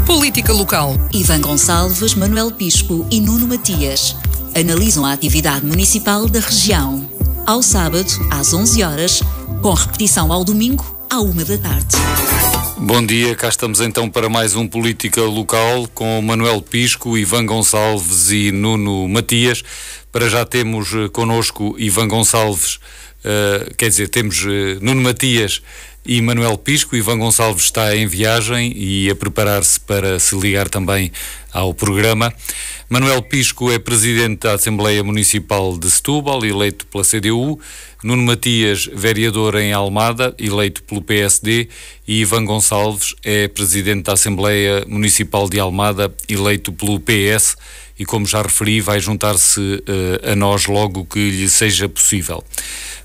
Política local. Ivan Gonçalves, Manuel Pisco e Nuno Matias analisam a atividade municipal da região. Ao sábado, às 11 horas, com repetição ao domingo, à 1 da tarde. Bom dia, cá estamos então para mais um Política Local com Manuel Pisco, Ivan Gonçalves e Nuno Matias. Para já temos connosco Ivan Gonçalves, temos Nuno Matias e Manuel Pisco. Ivan Gonçalves está em viagem e a preparar-se para se ligar também ao programa. Manuel Pisco é presidente da Assembleia Municipal de Setúbal, eleito pela CDU. Nuno Matias, vereador em Almada, eleito pelo PSD. E Ivan Gonçalves é presidente da Assembleia Municipal de Almada, eleito pelo PS. E, como já referi, vai juntar-se a nós logo que lhe seja possível.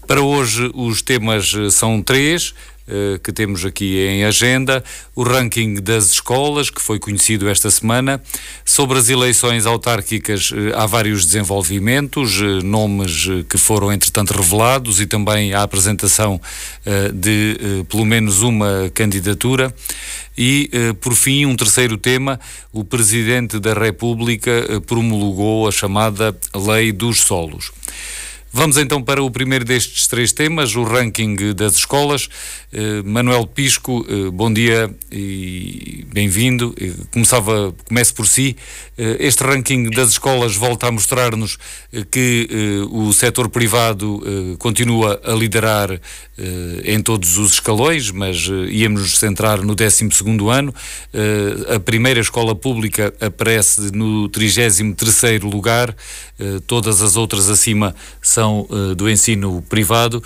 Para hoje, os temas são três, que temos aqui em agenda: o ranking das escolas, que foi conhecido esta semana. Sobre as eleições autárquicas, há vários desenvolvimentos, nomes que foram entretanto revelados, e também a apresentação de pelo menos uma candidatura. E, por fim, um terceiro tema: o Presidente da República promulgou a chamada Lei dos Solos. Vamos então para o primeiro destes três temas, o ranking das escolas. Manuel Pisco, bom dia e bem-vindo. Comece por si. Este ranking das escolas volta a mostrar-nos que o setor privado continua a liderar em todos os escalões, mas íamos nos centrar no 12º ano. A primeira escola pública aparece no 33º lugar, todas as outras acima são do ensino privado,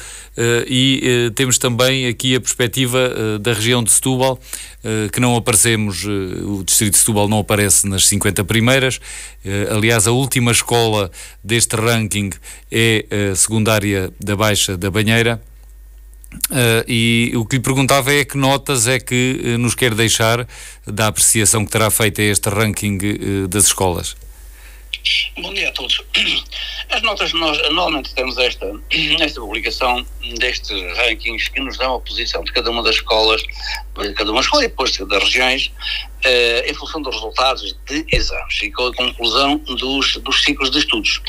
e temos também aqui a perspectiva da região de Setúbal, que não aparecemos, o distrito de Setúbal não aparece nas 50 primeiras. Aliás, a última escola deste ranking é a secundária da Baixa da Banheira. E o que lhe perguntava é que notas é que nos quer deixar da apreciação que terá feito a este ranking das escolas. Bom dia a todos. As notas, nós normalmente temos esta publicação destes rankings que nos dão a posição de cada uma das escolas, de cada uma escola e depois das regiões, em função dos resultados de exames e com a conclusão dos ciclos de estudos.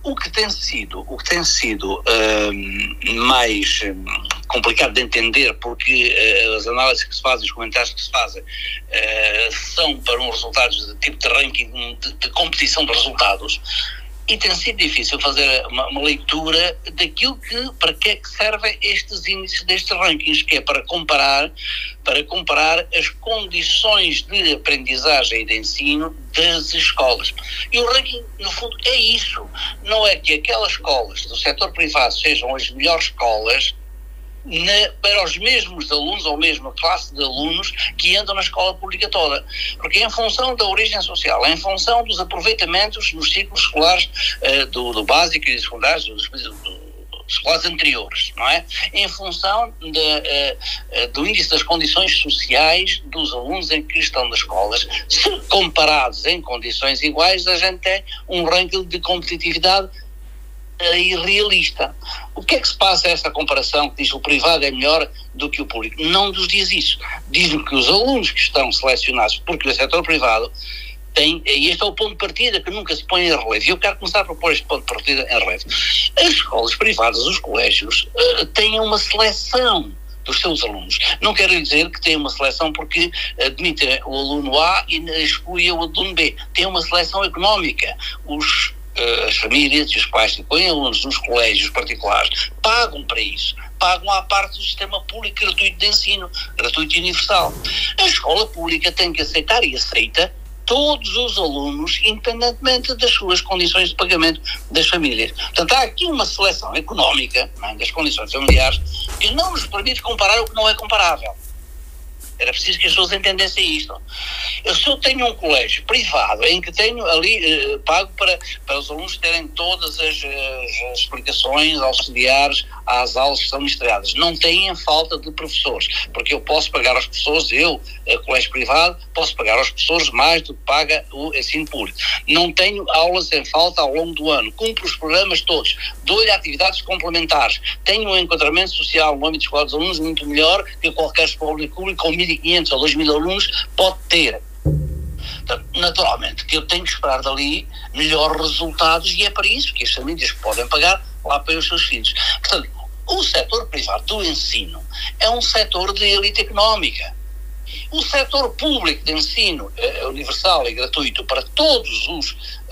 O que tem sido mais complicado de entender, porque as análises que se fazem, os comentários que se fazem, são para um resultados de tipo de ranking, de competição de resultados, e tem sido difícil fazer uma leitura daquilo para que é que servem estes índices destes rankings, que é para comparar as condições de aprendizagem e de ensino das escolas. E o ranking, no fundo, é isso. Não é que aquelas escolas do setor privado sejam as melhores escolas para os mesmos alunos ou mesma classe de alunos que andam na escola pública toda, porque em função da origem social, em função dos aproveitamentos nos ciclos escolares do básico e secundário, dos escolares anteriores, não é? Em função do índice das condições sociais dos alunos em que estão nas escolas, se comparados em condições iguais, a gente tem um ranking de competitividade irrealista. O que é que se passa a essa comparação que diz que o privado é melhor do que o público? Não nos diz isso. Diz-me que os alunos que estão selecionados porque o setor privado tem, e este é o ponto de partida que nunca se põe em relevo, e eu quero começar a propor este ponto de partida em relevo. As escolas privadas, os colégios, têm uma seleção dos seus alunos. Não quero dizer que tem uma seleção porque admitem o aluno A e exclui o aluno B. Tem uma seleção económica. As famílias e os pais que põem alunos nos colégios particulares pagam para isso, pagam à parte do sistema público gratuito de ensino, gratuito e universal. A escola pública tem que aceitar e aceita todos os alunos, independentemente das suas condições de pagamento das famílias. Portanto, há aqui uma seleção económica, não é, das condições familiares, que não nos permite comparar o que não é comparável. Era preciso que as pessoas entendessem isto. Se eu tenho um colégio privado em que tenho ali, pago para os alunos terem todas as explicações auxiliares às aulas que são ministradas. Não têm falta de professores, porque eu posso pagar aos professores, colégio privado, posso pagar aos professores mais do que paga o ensino público. Não tenho aulas em falta ao longo do ano, cumpro os programas todos, dou-lhe atividades complementares, tenho um enquadramento social no âmbito de escola dos alunos muito melhor que qualquer escola pública com 1.500 ou 2.000 alunos pode ter. Portanto, naturalmente que eu tenho que esperar dali melhores resultados, e é para isso que as famílias podem pagar lá para os seus filhos. Portanto, o setor privado do ensino é um setor de elite económica. O setor público de ensino universal e gratuito para todas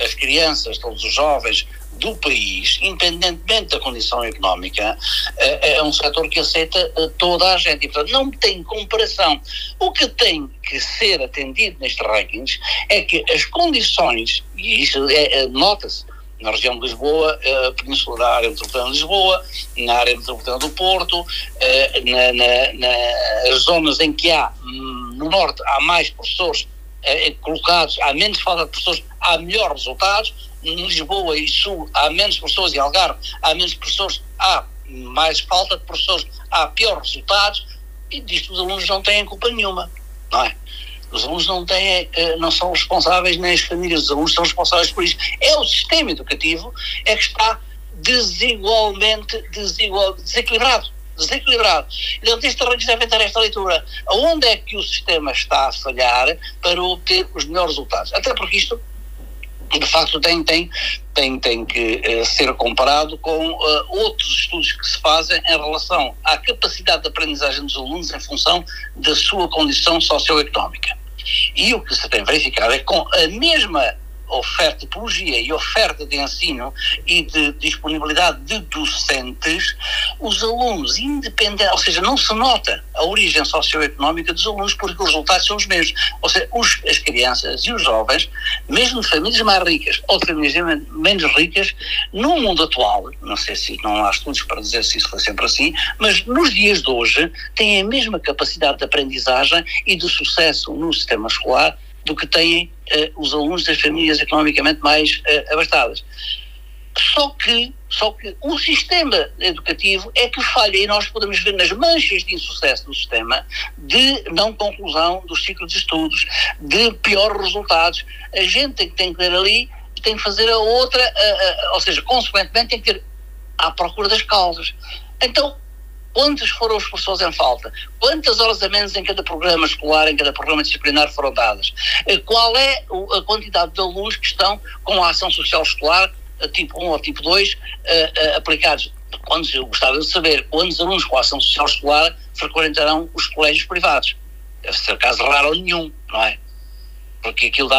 as crianças, todos os jovens do país, independentemente da condição económica, é um setor que aceita toda a gente. E, portanto, não tem comparação. O que tem que ser atendido nestes rankings é que as condições, e isso nota-se na região de Lisboa, Península da área metropolitana de Lisboa, na área metropolitana do Porto, nas zonas em que no norte há mais professores colocados, há menos falta de professores, há melhores resultados. Em Lisboa e Sul há menos professores, e Algarve há menos professores, há mais falta de professores, há piores resultados, e disto os alunos não têm culpa nenhuma, não é? Os alunos não são responsáveis, nem as famílias dos alunos são responsáveis por isso. É o sistema educativo que está desequilibrado. Então, estes terrenos devem ter esta leitura. Onde é que o sistema está a falhar para obter os melhores resultados? Até porque isto, de facto, tem que ser comparado com outros estudos que se fazem em relação à capacidade de aprendizagem dos alunos em função da sua condição socioeconómica. E o que se tem verificado é que com a mesma oferta, tipologia e oferta de ensino e de disponibilidade de docentes, os alunos independentes, ou seja, não se nota a origem socioeconómica dos alunos, porque os resultados são os mesmos. Ou seja, as crianças e os jovens, mesmo de famílias mais ricas ou de famílias menos ricas, no mundo atual, não sei se não há estudos para dizer se isso foi sempre assim, mas nos dias de hoje têm a mesma capacidade de aprendizagem e de sucesso no sistema escolar do que têm os alunos das famílias economicamente mais abastadas. Só que o sistema educativo é que falha, e nós podemos ver nas manchas de insucesso do sistema, de não conclusão dos ciclos de estudos, de piores resultados. A gente tem que ter ali, tem que fazer a outra, ou seja, consequentemente tem que ir à procura das causas. Então, quantos foram os professores em falta? Quantas horas a menos em cada programa escolar, em cada programa disciplinar foram dadas? Qual é a quantidade de alunos que estão com a ação social escolar, tipo 1 ou tipo 2, aplicados? Eu gostava de saber quantos alunos com a ação social escolar frequentarão os colégios privados. Deve ser caso raro ou nenhum, não é? Porque aquilo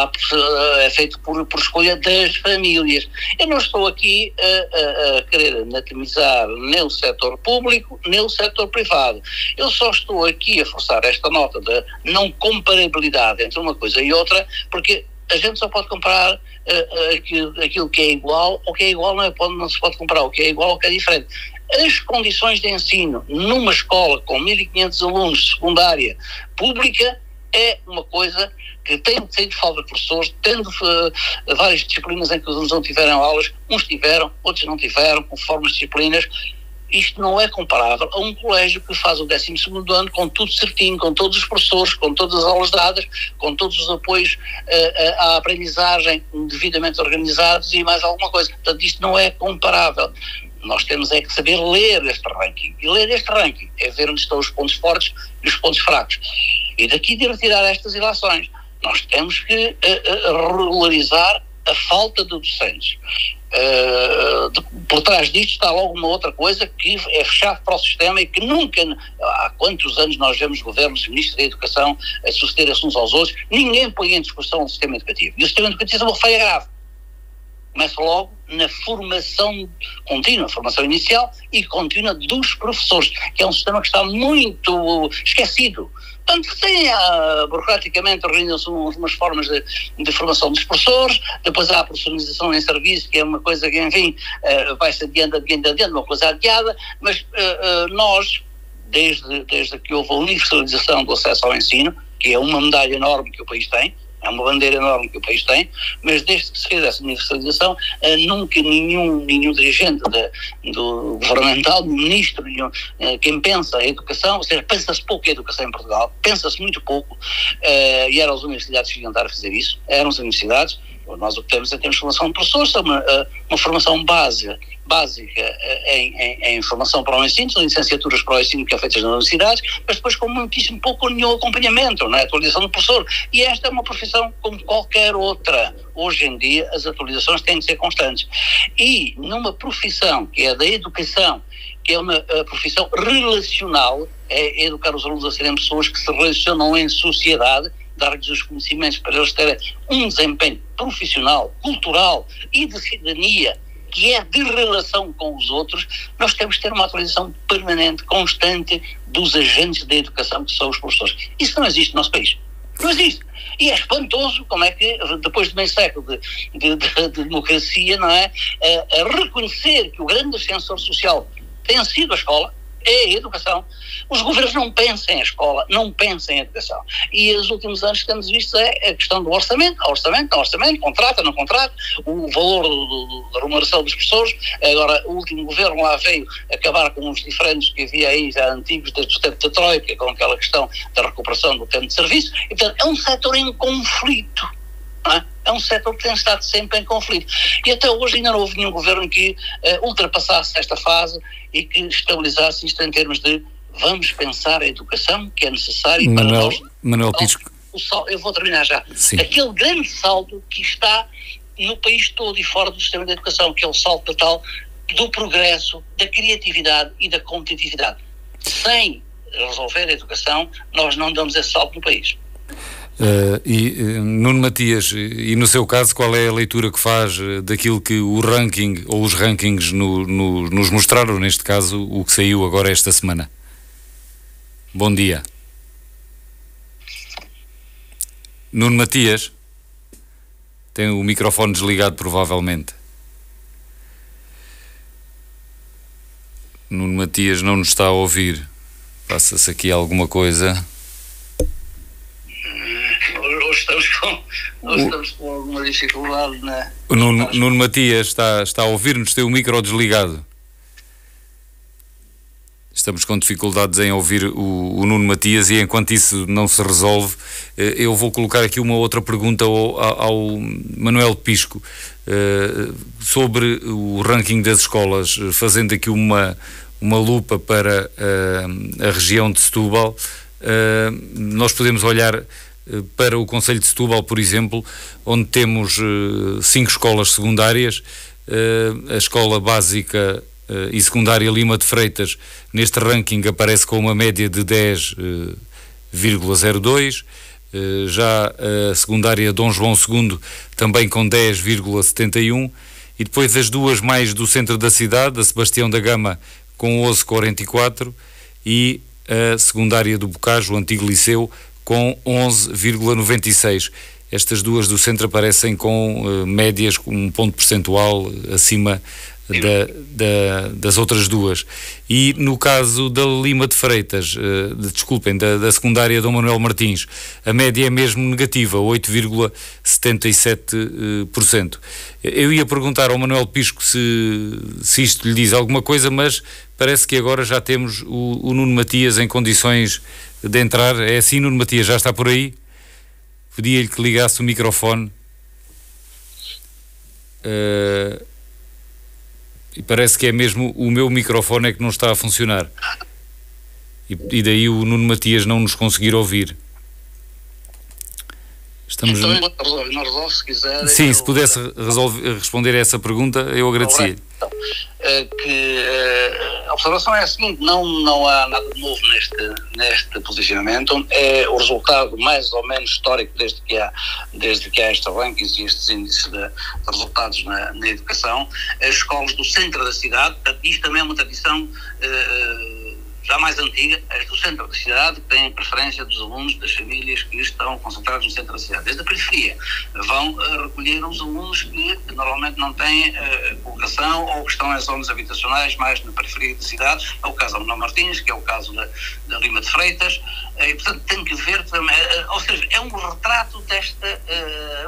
é feito por escolha das famílias. Eu não estou aqui a querer anatomizar nem o setor público, nem o setor privado. Eu só estou aqui a forçar esta nota da não comparabilidade entre uma coisa e outra, porque a gente só pode comparar aquilo que é igual. O que é igual não se pode comparar o que é igual ao que é diferente. As condições de ensino numa escola com 1.500 alunos, secundária, pública, é uma coisa que tem falta de professores, tendo várias disciplinas em que os alunos não tiveram aulas, uns tiveram, outros não tiveram, conforme as disciplinas. Isto não é comparável a um colégio que faz o 12º ano com tudo certinho, com todos os professores, com todas as aulas dadas, com todos os apoios à aprendizagem devidamente organizados e mais alguma coisa. Portanto, isto não é comparável. Nós temos é que saber ler este ranking. E ler este ranking é ver onde estão os pontos fortes e os pontos fracos. E daqui de retirar estas ilações, nós temos que regularizar a falta de docentes. Por trás disto está logo uma outra coisa que é chave para o sistema e que nunca, há quantos anos nós vemos governos e ministros da educação a suceder-se uns aos outros, ninguém põe em discussão o sistema educativo. E o sistema educativo é uma falha grave. Começa logo na formação contínua, formação inicial e contínua dos professores, que é um sistema que está muito esquecido. Portanto, burocraticamente organizam-se umas formas de formação dos professores, depois há a profissionalização em serviço, que é uma coisa que, enfim, vai-se adiando, uma coisa adiada, mas nós, desde que houve a universalização do acesso ao ensino, que é uma medalha enorme que o país tem, é uma bandeira enorme que o país tem, mas desde que se fez essa universalização, nunca nenhum dirigente do governamental, ministro, quem pensa a educação, ou seja, pensa-se pouco a educação em Portugal, pensa-se muito pouco, e eram as universidades que iam dar a fazer isso, eram as universidades. Nós o que temos é termos formação de professores, uma formação básica em formação para o ensino, são licenciaturas para o ensino que é feitas nas universidades, mas depois com muitíssimo pouco ou nenhum acompanhamento, não é? Atualização do professor. E esta é uma profissão como qualquer outra. Hoje em dia as atualizações têm de ser constantes. E numa profissão que é da educação, que é uma profissão relacional, é educar os alunos a serem pessoas que se relacionam em sociedade, dar-lhes os conhecimentos para eles terem um desempenho profissional, cultural e de cidadania, que é de relação com os outros. Nós temos que ter uma atualização permanente, constante, dos agentes da educação, que são os professores. Isso não existe no nosso país. Não existe. E é espantoso como é que, depois de meio século de democracia, não é? A reconhecer que o grande ascensor social tem sido a escola, é a educação. Os governos não pensam em escola, não pensam em educação. E os últimos anos que temos visto é a questão do orçamento, contrata, não contrata, o valor da remuneração dos professores. Agora, o último governo lá veio acabar com uns diferentes que havia aí já antigos, desde o tempo da Troika, com aquela questão da recuperação do tempo de serviço. E, portanto, é um setor em conflito. É um setor que tem estado sempre em conflito. E até hoje ainda não houve nenhum governo que ultrapassasse esta fase e que estabilizasse isto em termos de vamos pensar a educação que é necessária para nós. Manuel Pisco. Eu vou terminar já. Sim. Aquele grande salto que está no país todo e fora do sistema de educação, que é o salto total do progresso, da criatividade e da competitividade. Sem resolver a educação, nós não damos esse salto no país. Nuno Matias, e no seu caso, qual é a leitura que faz daquilo que o ranking ou os rankings nos mostraram, neste caso o que saiu agora esta semana? Bom dia. Nuno Matias tem o microfone desligado, provavelmente. Nuno Matias não nos está a ouvir. Passa-se aqui alguma coisa. Estamos com alguma dificuldade na... Nuno Matias está a ouvir-nos, tem o micro desligado. Estamos com dificuldades em ouvir o Nuno Matias, e enquanto isso não se resolve, eu vou colocar aqui uma outra pergunta ao Manuel Pisco sobre o ranking das escolas, fazendo aqui uma lupa para a região de Setúbal. Nós podemos olhar para o concelho de Setúbal, por exemplo, onde temos 5 escolas secundárias. A escola básica e secundária Lima de Freitas neste ranking aparece com uma média de 10,02, já a secundária Dom João II também com 10,71, e depois as duas mais do centro da cidade, a Sebastião da Gama com 11,44 e a secundária do Bocage, o antigo liceu, com 11,96. Estas duas do centro aparecem com médias, com um ponto percentual acima das outras duas. E no caso da Lima de Freitas, da secundária Dom Manuel Martins, a média é mesmo negativa, 8,77%. Eu ia perguntar ao Manuel Pisco se isto lhe diz alguma coisa, mas parece que agora já temos o Nuno Matias em condições de entrar. É assim, Nuno Matias, já está por aí? Pedia-lhe que ligasse o microfone. E parece que é mesmo o meu microfone é que não está a funcionar. E daí o Nuno Matias não nos conseguir ouvir. Estamos... Então, não resolve, se quiser. Sim, se pudesse responder a essa pergunta, eu agradecia. Então, a observação é a seguinte: não há nada de novo neste posicionamento. É o resultado mais ou menos histórico desde que há estes rankings e estes índices de resultados na educação. As escolas do centro da cidade, isto também é uma tradição já mais antiga, as do centro da cidade, que têm preferência dos alunos das famílias que estão concentrados no centro da cidade. Desde a periferia vão recolher os alunos que normalmente não têm colocação ou que estão em zonas habitacionais mais na periferia da cidade. É o caso da Manuel Martins, que é o caso da Lima de Freitas, e portanto tem que ver também, ou seja, é um retrato desta,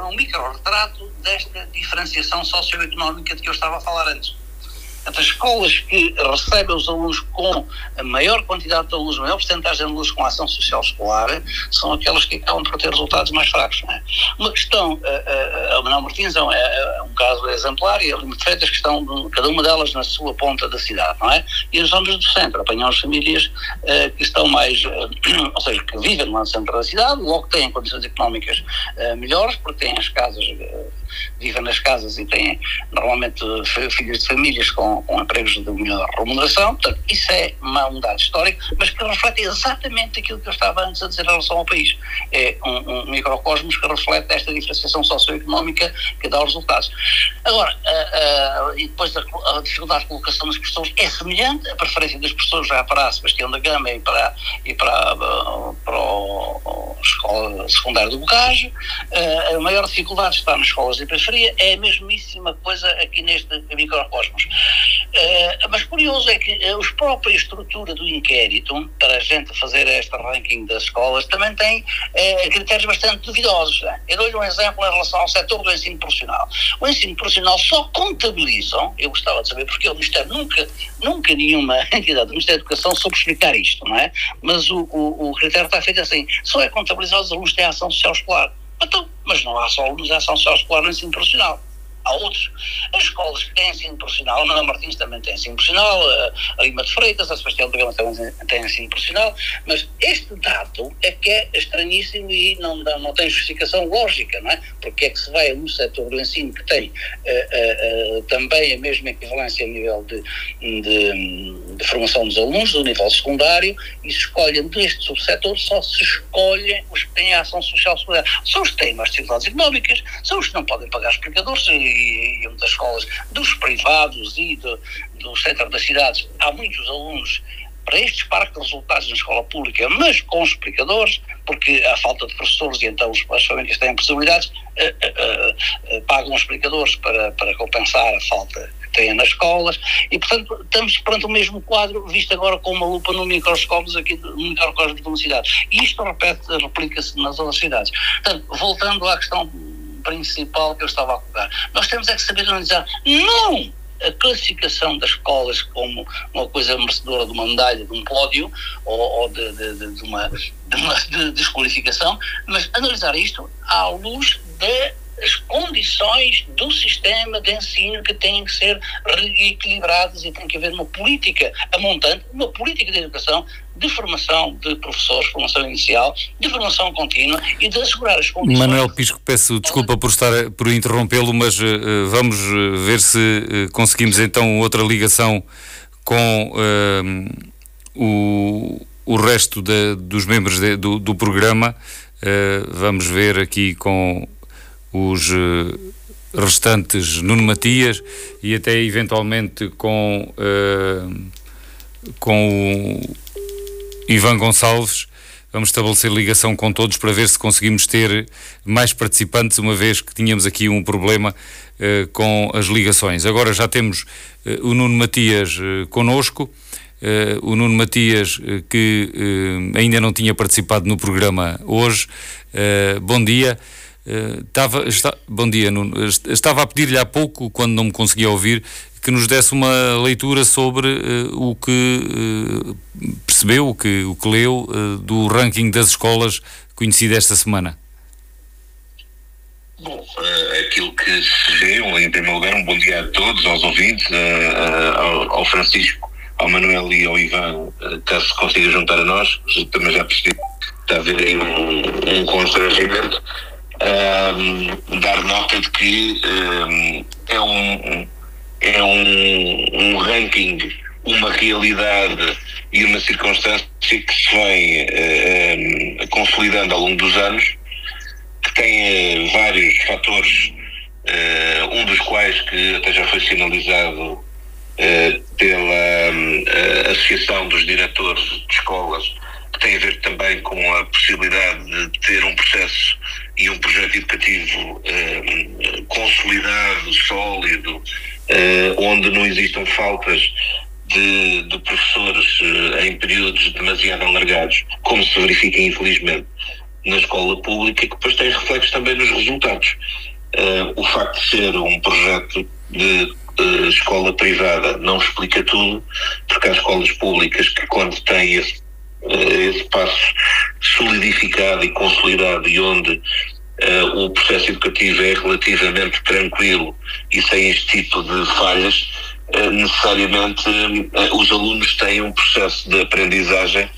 um micro-retrato desta diferenciação socioeconómica de que eu estava a falar antes. As escolas que recebem os alunos com a maior quantidade de alunos, a maior porcentagem de alunos com ação social escolar, são aquelas que acabam por ter resultados mais fracos. Não é? Uma questão, a Manuel Martins é um caso exemplar, e a Lima de Freitas, que estão cada uma delas na sua ponta da cidade, não é? E as zonas do centro apanham as famílias que estão mais, ou seja, que vivem no centro da cidade, logo têm condições económicas melhores, porque têm as casas, vivem nas casas e têm normalmente filhos de famílias com empregos de melhor remuneração. Portanto, isso é um dado histórico, mas que reflete exatamente aquilo que eu estava antes a dizer em relação ao país. É um microcosmos que reflete esta diferenciação socioeconómica que dá os resultados. Agora, e depois a dificuldade de colocação das pessoas é semelhante, a preferência das pessoas já para a Sebastião da Gama e para a escola secundária do Bocage. A maior dificuldade está nas escolas de periferia, é a mesmíssima coisa aqui neste microcosmos. Mas curioso é que a própria estrutura do inquérito, para a gente fazer este ranking das escolas, também tem critérios bastante duvidosos. Né? Eu dou-lhe um exemplo em relação ao setor do ensino profissional. O ensino profissional só contabilizam, eu gostava de saber porque o Ministério nunca nenhuma entidade do Ministério da Educação soube explicar isto, não é? Mas o critério está feito assim, só é contabilizado os alunos que têm ação social escolar. Então, mas não há só alunos de ação social escolar no ensino profissional. Há outros. As escolas que têm ensino profissional, a Manuel Martins também tem ensino profissional, a Lima de Freitas, a Sebastião da Gama tem ensino profissional, mas este dado é que é estranhíssimo e não tem justificação lógica, não é? Porque é que se vai no setor do ensino que tem também a mesma equivalência a nível de formação dos alunos, do nível secundário, e se escolhem deste subsetor, só se escolhem os que têm a ação social secundária. São os que têm mais dificuldades económicas, são os que não podem pagar explicadores, e muitas escolas dos privados e do centro das cidades, há muitos alunos para estes parques de resultados na escola pública, mas com explicadores, porque há falta de professores e então as famílias têm possibilidades, pagam explicadores para compensar a falta que têm nas escolas, e portanto estamos perante o mesmo quadro, visto agora com uma lupa no microscópio aqui, no microcosmos de uma cidade. E isto replica-se nas outras cidades. Portanto, voltando à questão principal que eu estava a colocar, nós temos é que saber analisar não a classificação das escolas como uma coisa merecedora de uma medalha, de um pódio ou de uma desqualificação, mas analisar isto à luz das condições do sistema de ensino que têm que ser reequilibradas e tem que haver uma política a montante, uma política de educação, de formação de professores, formação inicial, de formação contínua e de assegurar as condições... Manuel Pisco, peço desculpa por interrompê-lo, mas vamos ver se conseguimos então outra ligação com o resto dos membros do programa. Vamos ver aqui com os restantes, Nuno Matias, e até eventualmente com o Ivan Gonçalves. Vamos estabelecer ligação com todos para ver se conseguimos ter mais participantes, uma vez que tínhamos aqui um problema com as ligações. Agora já temos o Nuno Matias connosco. O Nuno Matias, que ainda não tinha participado no programa hoje. Bom dia. Bom dia, Nuno. Estava a pedir-lhe há pouco, quando não me conseguia ouvir, que nos desse uma leitura sobre o que percebeu, o que leu do ranking das escolas conhecido esta semana. Bom, aquilo que se vê, em primeiro lugar, um bom dia a todos, aos ouvintes, ao Francisco, ao Manuel e ao Ivan, caso se consiga juntar a nós. Também já percebi que está a haver aí um constrangimento. Dar nota de que é um ranking, uma realidade e uma circunstância que se vem consolidando ao longo dos anos, que tem vários fatores, um dos quais que até já foi sinalizado pela Associação dos Diretores de Escolas, que tem a ver também com a possibilidade de ter um processo e um projeto educativo consolidado, sólido, onde não existam faltas de professores em períodos demasiado alargados, como se verifica infelizmente na escola pública, que depois tem reflexos também nos resultados. O facto de ser um projeto de escola privada não explica tudo, porque há escolas públicas que, quando têm esse passo solidificado e consolidado, e onde o processo educativo é relativamente tranquilo e sem este tipo de falhas, necessariamente os alunos têm um processo de aprendizagem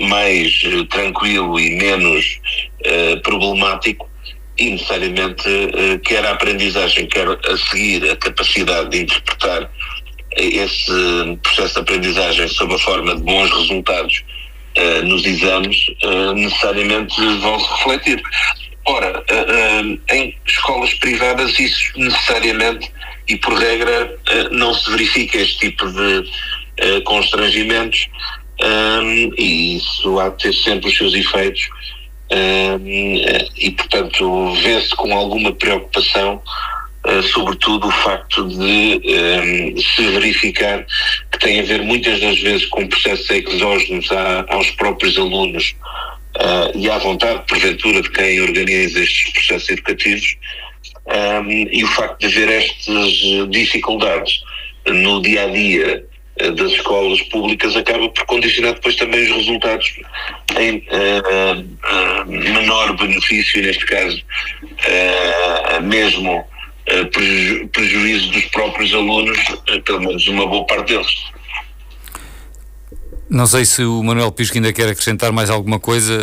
mais tranquilo e menos problemático, e necessariamente quer a aprendizagem, quer a seguir a capacidade de interpretar esse processo de aprendizagem sob a forma de bons resultados nos exames, necessariamente vão se refletir. Ora, em escolas privadas isso necessariamente e por regra não se verifica este tipo de constrangimentos, e isso há de ter sempre os seus efeitos, e portanto vê-se com alguma preocupação sobretudo o facto de se verificar que tem a ver muitas das vezes com processos exógenos aos próprios alunos e à vontade, porventura, de quem organiza estes processos educativos, e o facto de haver estas dificuldades no dia-a-dia das escolas públicas acaba por condicionar depois também os resultados em menor benefício, neste caso mesmo prejuízo dos próprios alunos, pelo menos uma boa parte deles. Não sei se o Manuel Pisco ainda quer acrescentar mais alguma coisa,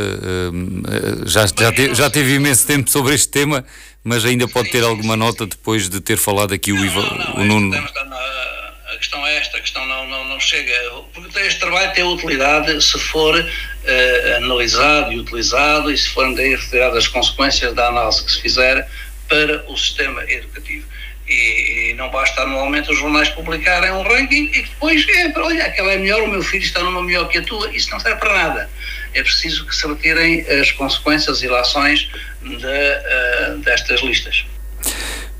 já teve imenso tempo sobre este tema, mas ainda pode ter alguma nota depois de ter falado aqui o Nuno. A questão é esta, a questão não chega, porque este trabalho tem utilidade se for analisado e utilizado, e se forem daí retiradas as consequências da análise que se fizer para o sistema educativo. E não basta anualmente os jornais publicarem um ranking e depois, olha, aquela é melhor, o meu filho está numa melhor que a tua. Isso não serve para nada. É preciso que se retirem as consequências e ilações destas listas.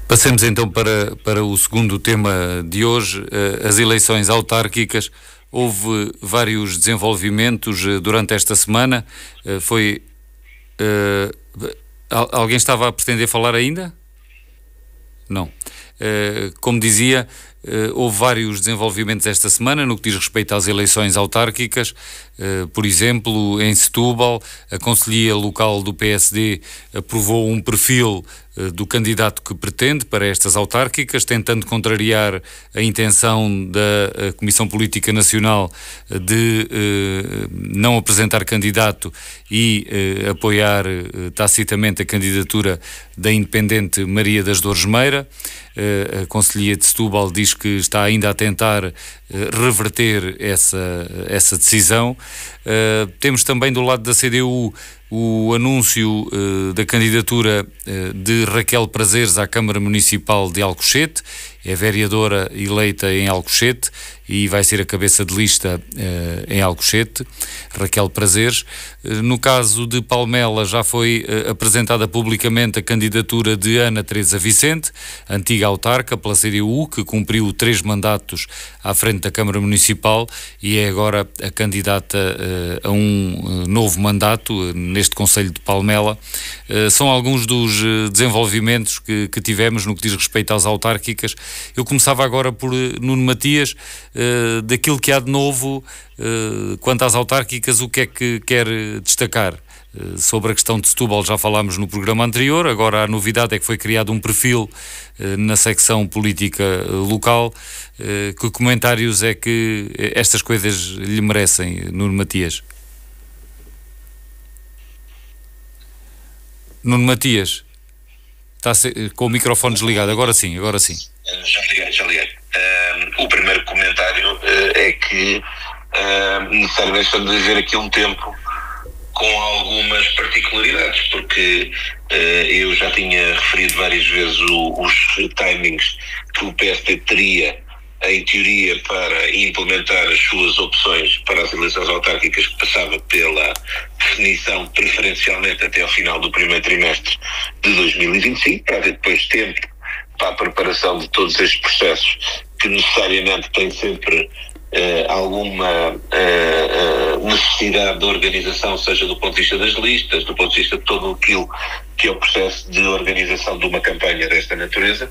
Passemos então para o segundo tema de hoje, as eleições autárquicas. Houve vários desenvolvimentos durante esta semana. Alguém estava a pretender falar ainda? Não. Como dizia, houve vários desenvolvimentos esta semana no que diz respeito às eleições autárquicas. Por exemplo, em Setúbal, a Conselhia Local do PSD aprovou um perfil do candidato que pretende para estas autárquicas, tentando contrariar a intenção da Comissão Política Nacional de não apresentar candidato e apoiar tacitamente a candidatura da independente Maria das Dores Meira. A Conselhia de Setúbal diz que está ainda a tentar reverter essa decisão. Temos também do lado da CDU o anúncio da candidatura de Raquel Prazeres à Câmara Municipal de Alcochete. É vereadora eleita em Alcochete e vai ser a cabeça de lista em Alcochete, Raquel Prazeres. No caso de Palmela, já foi apresentada publicamente a candidatura de Ana Teresa Vicente, antiga autarca pela CDU, que cumpriu 3 mandatos à frente da Câmara Municipal e é agora a candidata a um novo mandato neste Concelho de Palmela. São alguns dos desenvolvimentos que tivemos no que diz respeito às autárquicas. Eu começava agora por Nuno Matias, daquilo que há de novo quanto às autárquicas, o que é que quer destacar? Sobre a questão de Setúbal já falámos no programa anterior, agora a novidade é que foi criado um perfil na secção política local. Que comentários é que estas coisas lhe merecem, Nuno Matias? Nuno Matias, está com o microfone desligado, agora sim. Já liguei. O primeiro comentário é que necessariamente estamos a viver aqui um tempo com algumas particularidades, porque eu já tinha referido várias vezes os timings que o PSD teria em teoria, para implementar as suas opções para as eleições autárquicas, que passava pela definição preferencialmente até ao final do primeiro trimestre de 2025, para haver depois tempo para a preparação de todos estes processos, que necessariamente têm sempre alguma necessidade de organização, seja do ponto de vista das listas, do ponto de vista de todo aquilo que é o processo de organização de uma campanha desta natureza,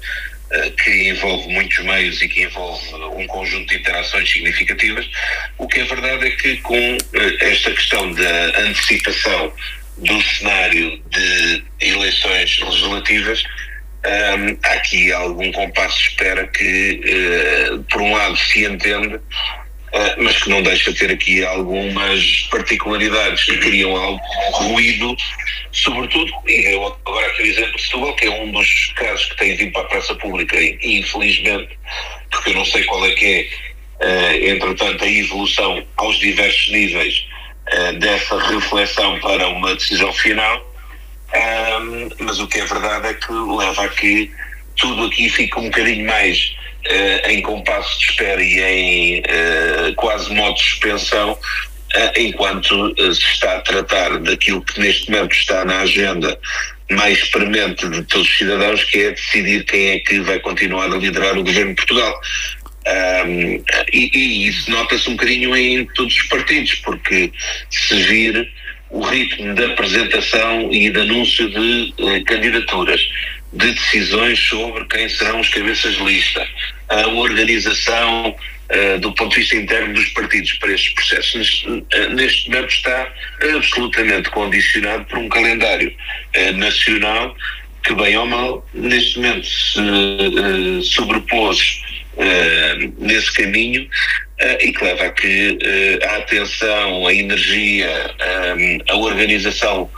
que envolve muitos meios e que envolve um conjunto de interações significativas. O que é verdade é que com esta questão da antecipação do cenário de eleições legislativas, há aqui algum compasso de espera que, por um lado, se entende, mas que não deixa de ter aqui algumas particularidades que criam algum ruído, sobretudo, e eu agora aqui o exemplo de Setúbal, que é um dos casos que tem vindo para a praça pública, e infelizmente, porque eu não sei qual é que é, entretanto, a evolução aos diversos níveis dessa reflexão para uma decisão final, mas o que é verdade é que leva a que tudo aqui fica um bocadinho mais em compasso de espera e em quase modo de suspensão, enquanto se está a tratar daquilo que neste momento está na agenda mais premente de todos os cidadãos, que é decidir quem é que vai continuar a liderar o governo de Portugal. E isso nota-se um bocadinho em todos os partidos, porque se vir o ritmo de apresentação e de anúncio de candidaturas, de decisões sobre quem serão os cabeças de lista, a organização do ponto de vista interno dos partidos para estes processos, neste momento está absolutamente condicionado por um calendário nacional que, bem ou mal, neste momento se sobrepôs nesse caminho, e que leva a que a atenção, a energia, a organização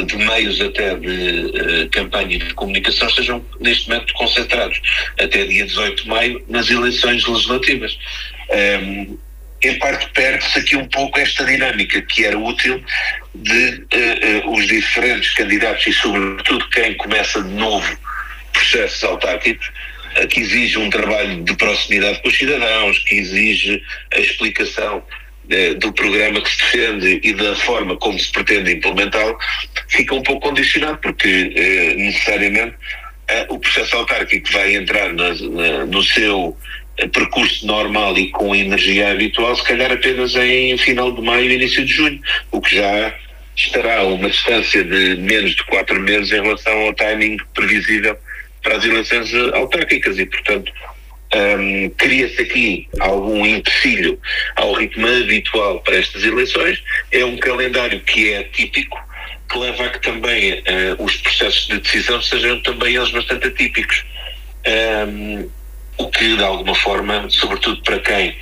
de meios até de campanha e de comunicação estejam neste momento concentrados até dia 18 de maio nas eleições legislativas. Em parte perde-se aqui um pouco esta dinâmica que era útil de os diferentes candidatos e sobretudo quem começa de novo processos autárquicos, que exige um trabalho de proximidade com os cidadãos, que exige a explicação do programa que se defende e da forma como se pretende implementá-lo, fica um pouco condicionado, porque necessariamente o processo autárquico vai entrar no seu percurso normal e com a energia habitual, se calhar apenas em final de maio e início de junho, o que já estará a uma distância de menos de 4 meses em relação ao timing previsível para as eleições autárquicas, e portanto cria-se aqui algum empecilho ao ritmo habitual para estas eleições. É um calendário que é atípico, que leva a que também os processos de decisão sejam também eles bastante atípicos, o que de alguma forma, sobretudo para quem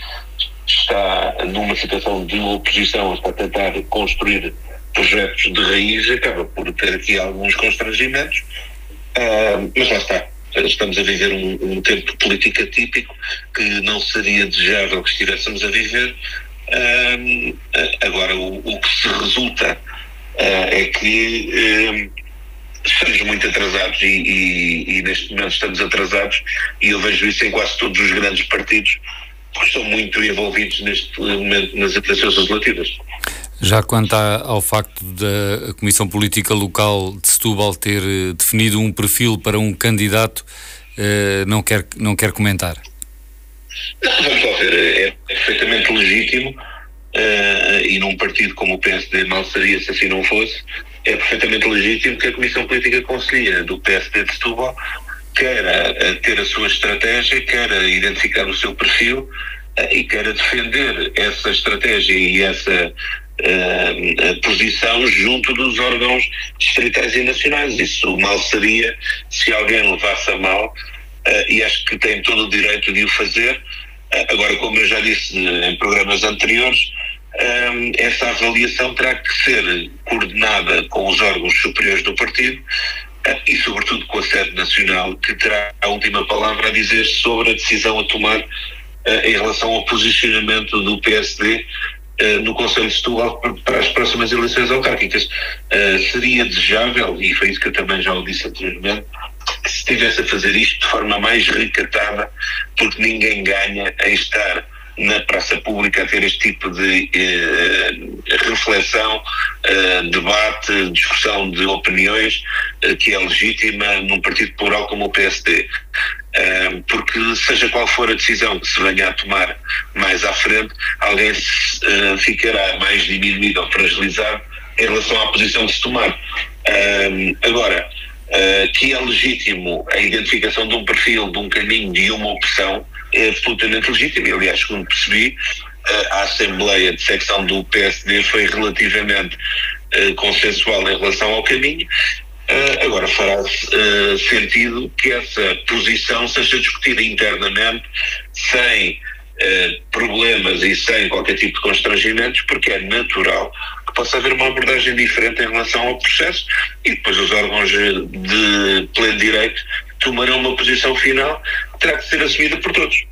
está numa situação de oposição, está a tentar construir projetos de raiz, acaba por ter aqui alguns constrangimentos. Mas lá está, estamos a viver um tempo político atípico que não seria desejável que estivéssemos a viver. Agora o que se resulta é que estamos muito atrasados e neste momento estamos atrasados, e eu vejo isso em quase todos os grandes partidos, porque estão muito envolvidos neste momento nas eleições legislativas. Já quanto ao facto da Comissão Política Local de Setúbal ter definido um perfil para um candidato, não quer comentar? Não, vamos lá ver, é perfeitamente legítimo, e num partido como o PSD mal seria se assim não fosse, é perfeitamente legítimo que a Comissão Política Conselhia do PSD de Setúbal queira ter a sua estratégia, queira identificar o seu perfil e queira defender essa estratégia e essa posição junto dos órgãos distritais e nacionais. Isso mal seria se alguém levasse a mal, e acho que tem todo o direito de o fazer. Agora, como eu já disse em programas anteriores, essa avaliação terá que ser coordenada com os órgãos superiores do partido e sobretudo com a sede nacional, que terá a última palavra a dizer sobre a decisão a tomar em relação ao posicionamento do PSD no Conselho de Setúbal para as próximas eleições autárquicas. Seria desejável, e foi isso que eu também já o disse anteriormente, que se estivesse a fazer isto de forma mais recatada, porque ninguém ganha em estar na praça pública a ter este tipo de reflexão, debate, discussão de opiniões, que é legítima num partido plural como o PSD. Porque seja qual for a decisão que se venha a tomar mais à frente, alguém ficará mais diminuído ou fragilizado em relação à posição que se tomar. Agora, que é legítimo a identificação de um perfil, de um caminho, de uma opção, é absolutamente legítimo. E, aliás, segundo percebi, a Assembleia de Secção do PSD foi relativamente consensual em relação ao caminho. Agora fará sentido que essa posição seja discutida internamente, sem problemas e sem qualquer tipo de constrangimentos, porque é natural que possa haver uma abordagem diferente em relação ao processo, e depois os órgãos de pleno direito tomarão uma posição final que terá que ser assumida por todos.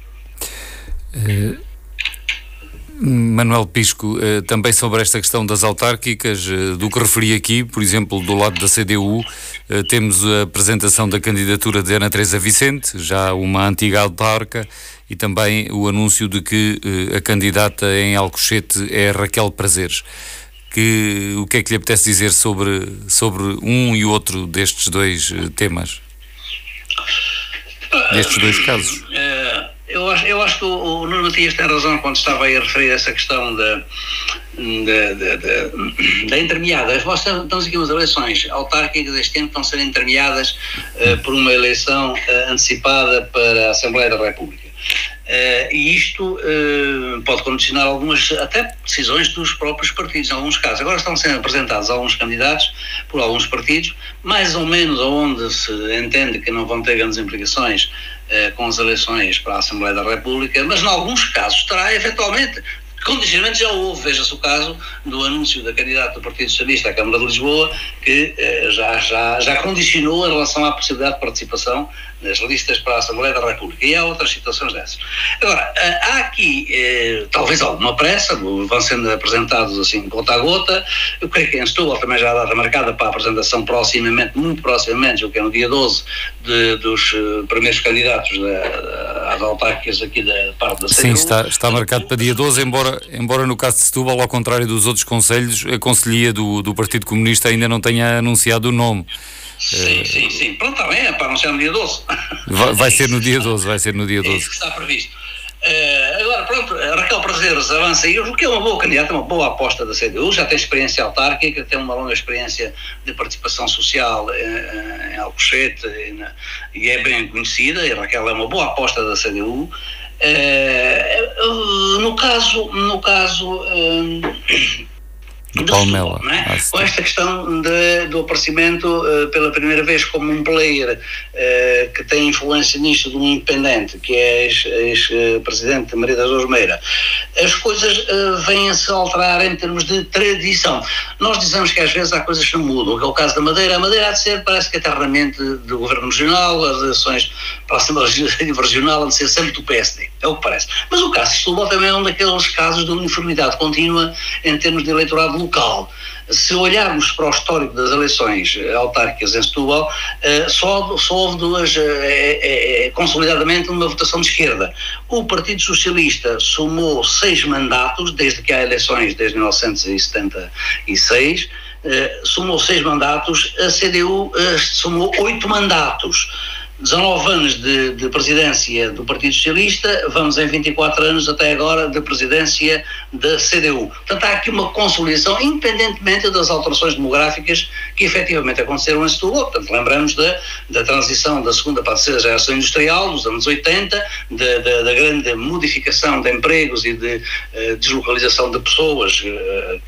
Manuel Pisco, também sobre esta questão das autárquicas, do que referi aqui, por exemplo, do lado da CDU, temos a apresentação da candidatura de Ana Teresa Vicente, já uma antiga autarca, e também o anúncio de que a candidata em Alcochete é Raquel Prazeres. O que é que lhe apetece dizer sobre um e outro destes dois temas? Destes dois casos? Eu acho que o Nuno Matias tem razão quando estava aí a referir essa questão da intermeada. Nós temos aqui umas eleições autárquicas este ano que vão ser intermeadas por uma eleição antecipada para a Assembleia da República. E isto pode condicionar algumas até decisões dos próprios partidos, em alguns casos. Agora estão sendo apresentados alguns candidatos por alguns partidos, mais ou menos onde se entende que não vão ter grandes implicações com as eleições para a Assembleia da República, mas em alguns casos terá eventualmente. Condicionamento já houve, veja-se o caso do anúncio da candidata do Partido Socialista à Câmara de Lisboa, que já condicionou em relação à possibilidade de participação nas listas para a Assembleia da República. E há outras situações dessas. Agora, há aqui talvez alguma pressa, vão sendo apresentados assim gota a gota. Eu creio que em Setúbal também já há data marcada para a apresentação muito proximamente, o que é no dia 12, dos primeiros candidatos às autárquicas aqui da parte da CDU. Sim, está marcado para dia 12, embora no caso de Setúbal, ao contrário dos outros concelhos, a Conselhia do Partido Comunista ainda não tenha anunciado o nome. Sim. Pronto, está bem, é para anunciar no dia 12. Vai ser no dia 12, É isso que está previsto. Agora, pronto, a Raquel Prazeres avança aí, o que é uma boa candidata, uma boa aposta da CDU, já tem experiência autárquica, tem uma longa experiência de participação social em Alcochete e é bem conhecida, e a Raquel é uma boa aposta da CDU. No caso de Palmela, não é? Com esta questão do aparecimento pela primeira vez como um player que tem influência nisto de um independente, que é ex-presidente Maria das Dores Meira, as coisas vêm-se a alterar em termos de tradição. Nós dizemos que às vezes há coisas que não mudam, que é o caso da Madeira. A Madeira há de ser, parece que eternamente do Governo Regional, as eleições para a Assembleia Regional há de ser sempre do PSD, é o que parece. Mas o caso de Setúbal também é um daqueles casos de uniformidade contínua em termos de eleitorado local. Se olharmos para o histórico das eleições autárquicas em Setúbal, só houve duas, consolidadamente, uma votação de esquerda. O Partido Socialista somou 6 mandatos, desde que há eleições, desde 1976, somou 6 mandatos, a CDU somou 8 mandatos. 19 anos de presidência do Partido Socialista, vamos em 24 anos até agora de presidência da CDU. Portanto, há aqui uma consolidação, independentemente das alterações demográficas que efetivamente aconteceram em Setúbal. Portanto, lembramos da transição da segunda para a terceira geração industrial, dos anos 80, da grande modificação de empregos e de deslocalização de pessoas